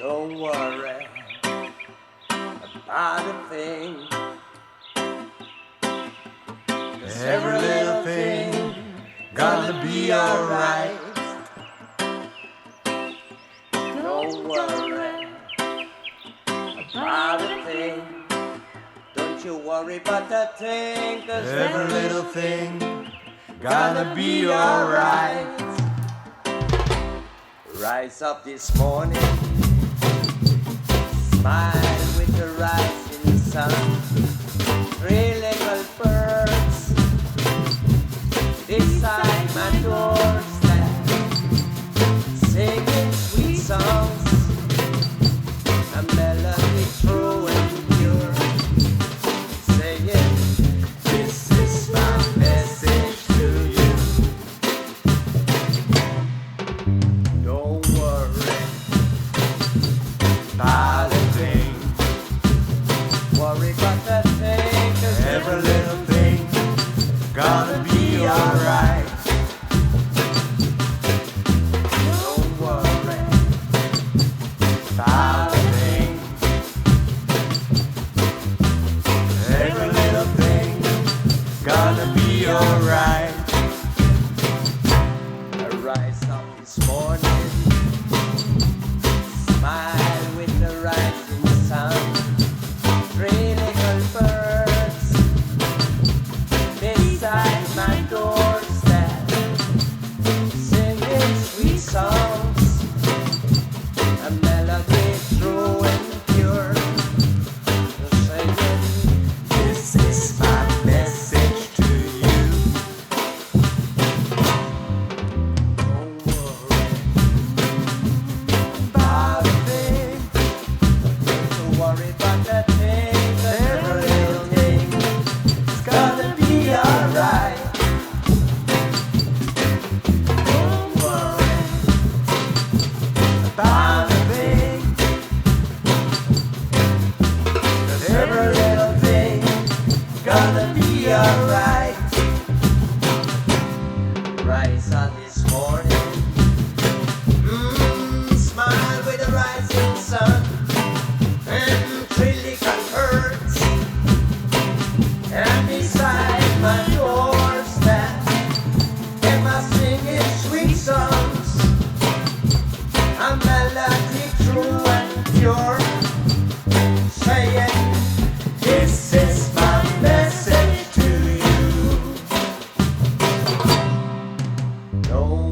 Don't worry about a thing, 'cause every little thing gonna be alright. Don't worry about a thing. Don't you worry about that thing, 'cause every little thing gonna be alright. Rise up this morning, smile with the rising sun. Three little birds beside my doorstep, singing sweet songs, a melody true and pure, saying, this is my message to you. Don't worry about a thing. Worry about that thing, 'cause every little thing gonna be alright. Don't worry about a thing. Every little thing gonna be alright. I rise up this morning, smile with the rising sun. Three little birds beside my doorstep, singing sweet songs, a melody true and pure, saying, this is my message to you. Don't worry about a thing. Don't worry about that thing. Every little thing is gonna be alright. Don't worry about a thing. 'Cause every little thing gonna be alright. Rise on this morning, smile with the rising sun, and three little birds, and beside my doorstep, am I singing sweet songs, a melody true and pure, saying, this is my message to you. Don't